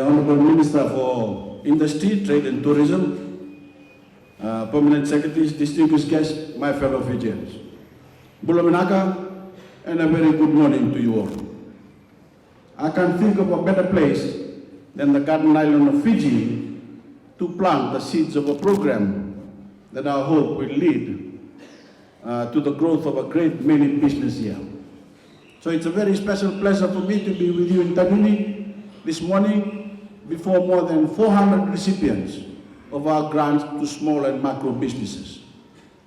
Honorable Minister for Industry, Trade and Tourism, Permanent Secretaries, distinguished guests, my fellow Fijians. Bulaminaka, and a very good morning to you all. I can't think of a better place than the Garden Island of Fiji to plant the seeds of a program that I hope will lead to the growth of a great many business here. So it's a very special pleasure for me to be with you in Taibuni this morning before more than 400 recipients of our grants to small and macro businesses.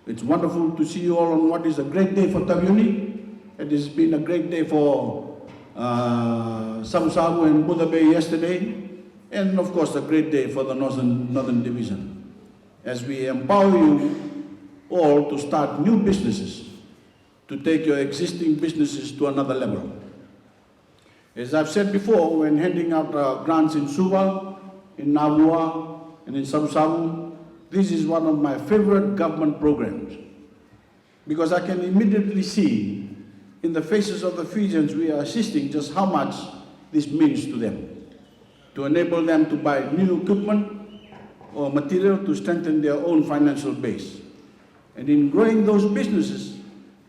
It's wonderful to see you all on what is a great day for Taibuni. It has been a great day for Savu and Buddha Bay yesterday, and of course a great day for the Northern Division, as we empower you all to start new businesses, to take your existing businesses to another level. As I've said before, when handing out grants in Suva, in Navua, and in Savu, this is one of my favorite government programs, because I can immediately see in the faces of the Fijians we are assisting just how much this means to them, to enable them to buy new equipment or material to strengthen their own financial base. And in growing those businesses,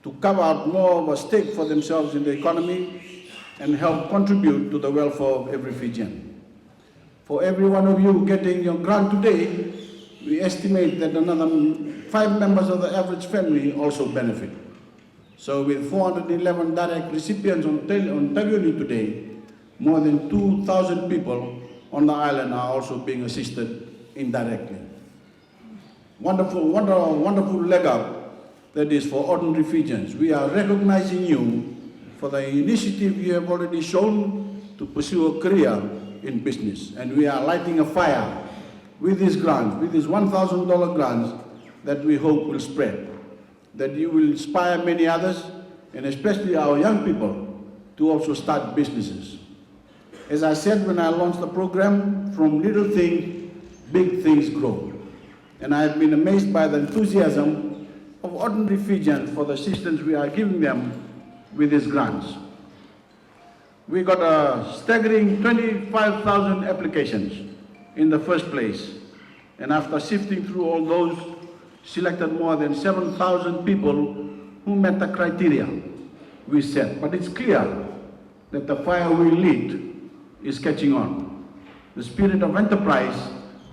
to carve out more of a stake for themselves in the economy and help contribute to the welfare of every Fijian. For every one of you getting your grant today, we estimate that another 5 members of the average family also benefit. So with 411 direct recipients on Taibuni today, more than 2,000 people on the island are also being assisted indirectly. Wonderful leg up that is for ordinary Fijians. We are recognizing you for the initiative you have already shown to pursue a career in business. And we are lighting a fire with these grants, with these $1,000 grants that we hope will spread, that you will inspire many others, and especially our young people, to also start businesses. As I said when I launched the program, from little things, big things grow. And I have been amazed by the enthusiasm of ordinary Fijians for the assistance we are giving them with these grants. We got a staggering 25,000 applications in the first place. And after sifting through all those, selected more than 7,000 people who met the criteria we set. But it's clear that the fire we lit is catching on. The spirit of enterprise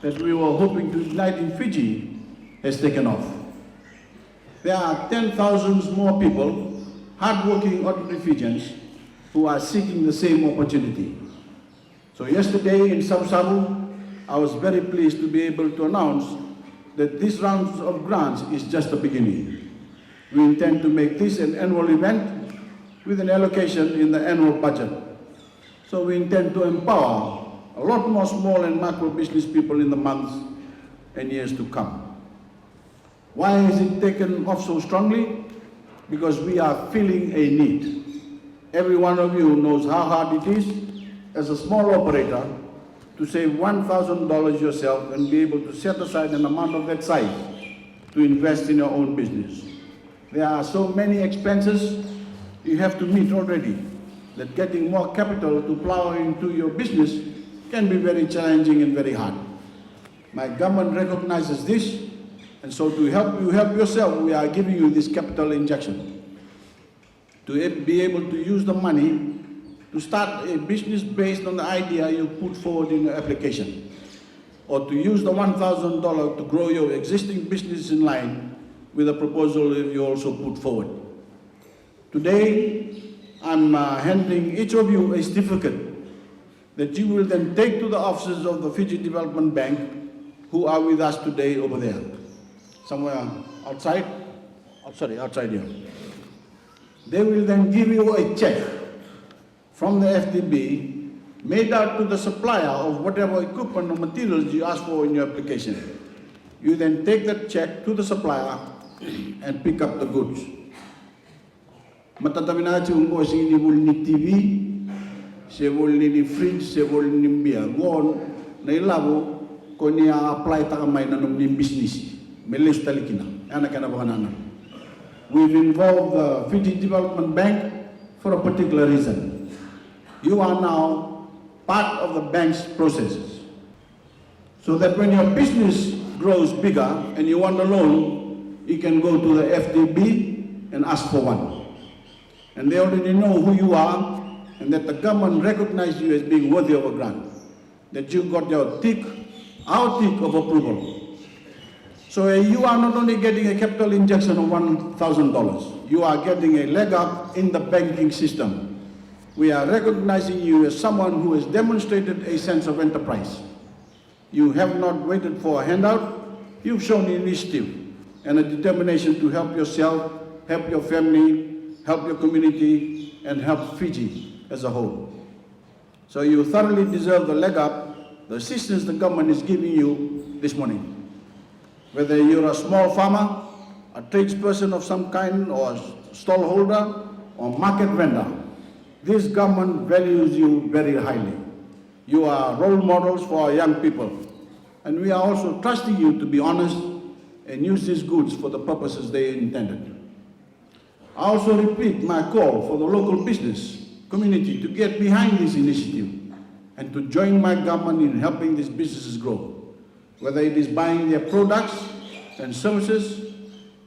that we were hoping to ignite in Fiji has taken off. There are 10,000 more people, hardworking ordinary Fijians, who are seeking the same opportunity. So yesterday in Savu, I was very pleased to be able to announce that this round of grants is just the beginning. We intend to make this an annual event with an allocation in the annual budget. So we intend to empower a lot more small and macro business people in the months and years to come. Why has it taken off so strongly? Because we are feeling a need. Every one of you knows how hard it is as a small operator to save $1,000 yourself and be able to set aside an amount of that size to invest in your own business. There are so many expenses you have to meet already that getting more capital to plow into your business can be very challenging and very hard. My government recognizes this, and so to help you help yourself, we are giving you this capital injection to be able to use the money to start a business based on the idea you put forward in your application, or to use the $1,000 to grow your existing business in line with a proposal you also put forward. Today, I'm handing each of you a certificate that you will then take to the offices of the Fiji Development Bank, who are with us today over there, somewhere outside, outside here. They will then give you a check from the FDB made out to the supplier of whatever equipment or materials you ask for in your application. You then take that check to the supplier and pick up the goods. Matatamina ci ungo sing ni bul ni TV, se bul ni fridge, se bul ni bia. Ngon na ilabo ko ni apply ta kamay na nung ni business. Meles talikina. Ana kana bakanana. We've involved the Fiji Development Bank for a particular reason. You are now part of the bank's processes. So that when your business grows bigger and you want a loan, you can go to the FDB and ask for one. And they already know who you are and that the government recognizes you as being worthy of a grant. That you got your tick, our tick of approval. So you are not only getting a capital injection of $1,000, you are getting a leg up in the banking system. We are recognizing you as someone who has demonstrated a sense of enterprise. You have not waited for a handout, you've shown initiative and a determination to help yourself, help your family, help your community, and help Fiji as a whole. So you thoroughly deserve the leg up, the assistance the government is giving you this morning. Whether you're a small farmer, a tradesperson of some kind, or a stallholder, or market vendor, this government values you very highly. You are role models for our young people. And we are also trusting you to be honest and use these goods for the purposes they intended. I also repeat my call for the local business community to get behind this initiative and to join my government in helping these businesses grow. Whether it is buying their products and services,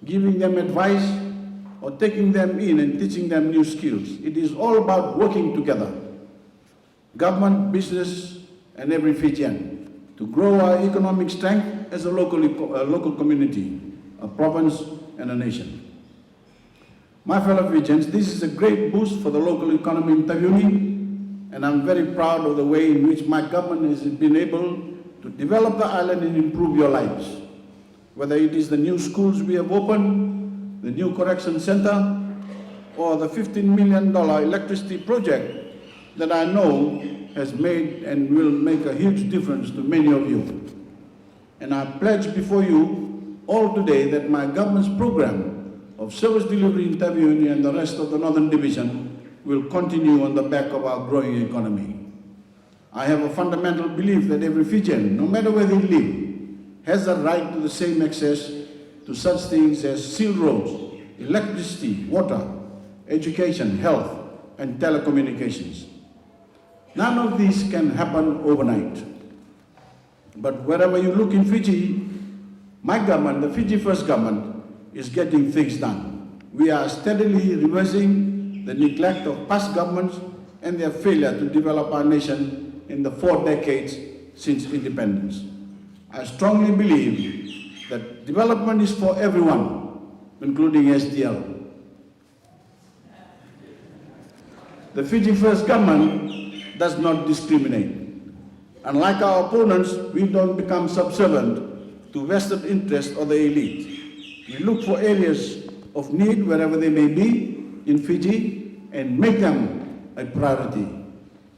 giving them advice, or taking them in and teaching them new skills. It is all about working together. Government, business, and every Fijian to grow our economic strength as a local community, a province, and a nation. My fellow Fijians, this is a great boost for the local economy in Taveuni, and I'm very proud of the way in which my government has been able to develop the island and improve your lives. Whether it is the new schools we have opened, the new correction center, or the $15 million electricity project that I know has made and will make a huge difference to many of you. And I pledge before you all today that my government's program of service delivery in Taveuni and the rest of the Northern Division will continue on the back of our growing economy. I have a fundamental belief that every Fijian, no matter where they live, has the right to the same access to such things as sealed roads, electricity, water, education, health, and telecommunications. None of these can happen overnight. But wherever you look in Fiji, my government, the Fiji First government, is getting things done. We are steadily reversing the neglect of past governments and their failure to develop our nation in the 4 decades since independence. I strongly believe that development is for everyone, including SDL. The Fiji First government does not discriminate. Unlike our opponents, we don't become subservient to vested interest or the elite. We look for areas of need wherever they may be in Fiji and make them a priority.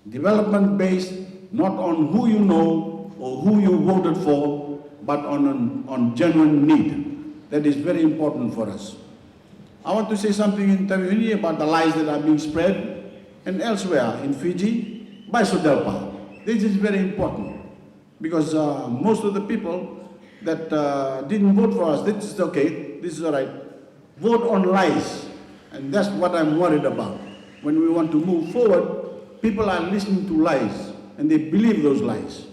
Development based not on who you know or who you voted for, but on genuine need. That is very important for us. I want to say something in Taveuni about the lies that are being spread and elsewhere in Fiji by SODELPA. This is very important because most of the people that didn't vote for us, this is okay, this is all right, vote on lies. And that's what I'm worried about. When we want to move forward, people are listening to lies and they believe those lies.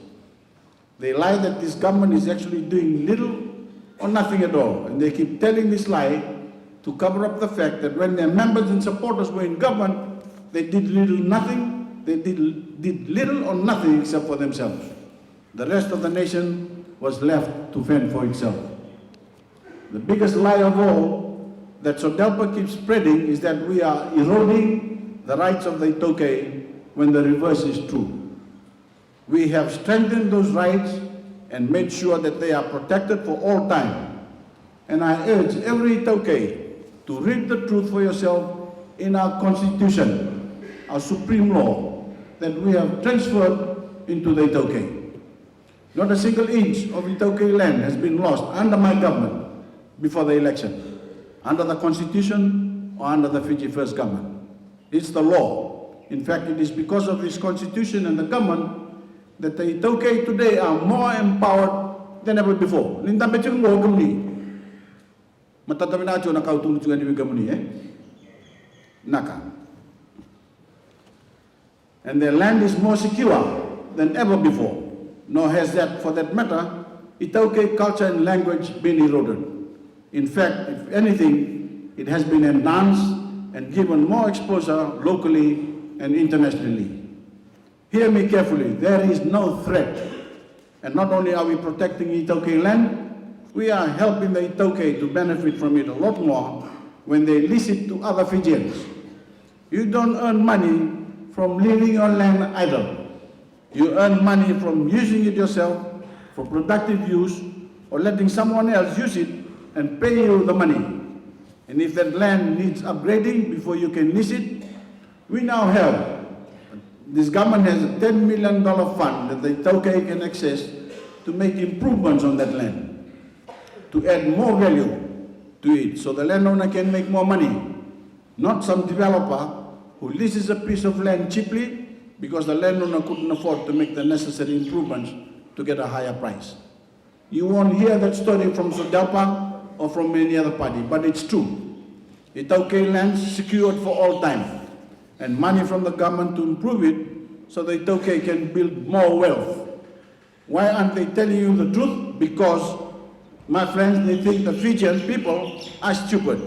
They lie that this government is actually doing little or nothing at all. And they keep telling this lie to cover up the fact that when their members and supporters were in government, they did nothing, they did little or nothing except for themselves. The rest of the nation was left to fend for itself. The biggest lie of all that SODELPA keeps spreading is that we are eroding the rights of the Itoke when the reverse is true. We have strengthened those rights and made sure that they are protected for all time. And I urge every Itoke to read the truth for yourself in our Constitution, our supreme law, that we have transferred into the Itoke. Not a single inch of Itoke land has been lost under my government before the election, under the Constitution or under the Fiji First government. It's the law. In fact, it is because of this Constitution and the government that the Itoke today are more empowered than ever before. Ninta becung mo gamni. Matatabi na na kau tulu juga ni gamni Naka. and their land is more secure than ever before, nor has that, for that matter, Itaukei culture and language been eroded. In fact, if anything, it has been enhanced and given more exposure locally and internationally. Hear me carefully, there is no threat. And not only are we protecting Itaukei land, we are helping the Itaukei to benefit from it a lot more when they lease it to other Fijians. You don't earn money from leaving your land idle. You earn money from using it yourself for productive use or letting someone else use it and pay you the money. And if that land needs upgrading before you can lease it, we now have, this government has a $10 million fund that the Itaukei can access to make improvements on that land, to add more value to it so the landowner can make more money, not some developer who leases a piece of land cheaply because the landowner couldn't afford to make the necessary improvements to get a higher price. You won't hear that story from SODELPA or from any other party, but it's true. Itaukei land is secured for all time, and money from the government to improve it so the Itaukei can build more wealth. Why aren't they telling you the truth? Because, my friends, they think the Fijian people are stupid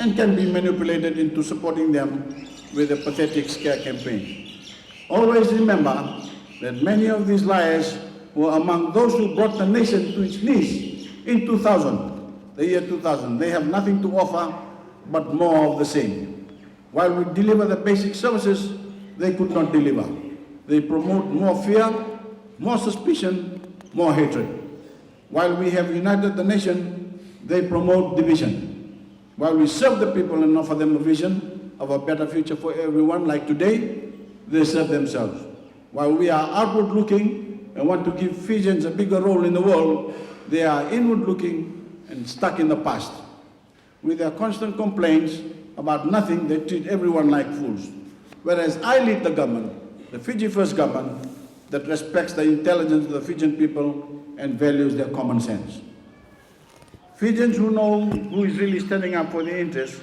and can be manipulated into supporting them with a pathetic scare campaign. Always remember that many of these liars were among those who brought the nation to its knees in 2000, the year 2000. They have nothing to offer but more of the same. While we deliver the basic services, they could not deliver. They promote more fear, more suspicion, more hatred. While we have united the nation, they promote division. While we serve the people and offer them a vision of a better future for everyone, like today, they serve themselves. While we are outward looking and want to give Fijians a bigger role in the world, they are inward looking and stuck in the past. With their constant complaints about nothing, they treat everyone like fools. Whereas I lead the government, the Fiji First government, that respects the intelligence of the Fijian people and values their common sense. Fijians who know who is really standing up for their interests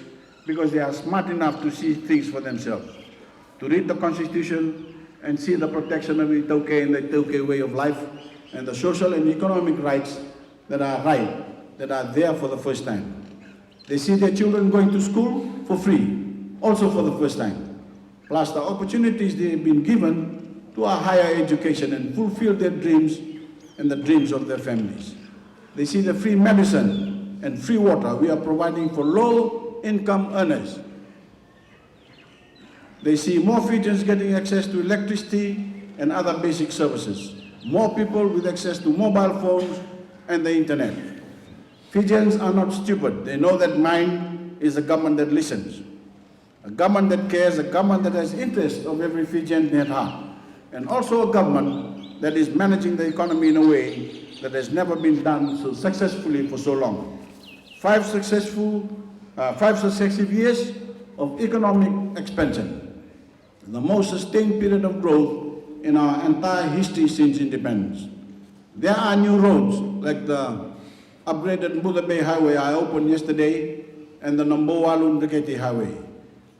because they are smart enough to see things for themselves, to read the Constitution and see the protection of Itaukei and the Itaukei way of life and the social and economic rights that are right, that are there for the first time. They see their children going to school for free, also for the first time, plus the opportunities they have been given to a higher education and fulfill their dreams and the dreams of their families. They see the free medicine and free water we are providing for low-income earners. They see more Fijians getting access to electricity and other basic services, more people with access to mobile phones and the internet. Fijians are not stupid. They know that mine is a government that listens, a government that cares, a government that has interest of every Fijian at heart, and also a government that is managing the economy in a way that has never been done so successfully for so long. Five successive years of economic expansion, the most sustained period of growth in our entire history since independence. There are new roads like the upgraded Mbuda Bay Highway I opened yesterday and the Namboa-Lundaketi Highway,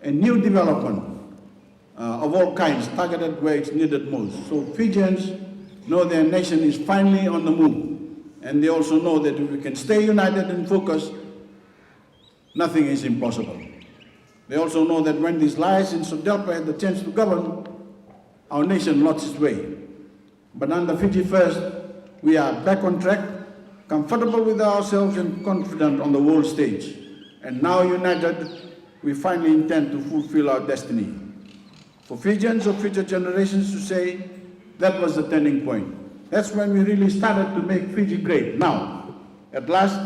and new development of all kinds targeted where it's needed most. So Fijians know their nation is finally on the move, and they also know that if we can stay united and focused, nothing is impossible. They also know that when these liars in SODELPA had the chance to govern, our nation lost its way. But under Fiji First, we are back on track, comfortable with ourselves and confident on the world stage. And now united, we finally intend to fulfill our destiny. For Fijians or future generations to say, that was the turning point. That's when we really started to make Fiji great. Now, at last,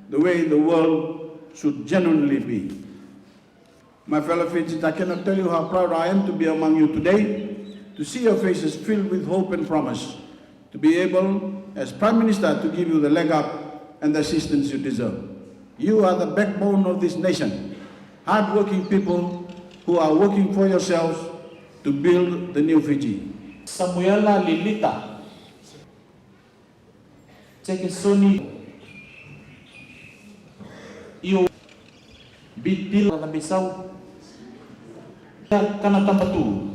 the way the world should genuinely be. My fellow Fijians, I cannot tell you how proud I am to be among you today, to see your faces filled with hope and promise, to be able, as Prime Minister, to give you the leg up and the assistance you deserve. You are the backbone of this nation, hard-working people who are working for yourselves to build the new Fiji. Samuela Lilita, Cekesoni, Iyo, Bitil na Bisau, Kanatambatu.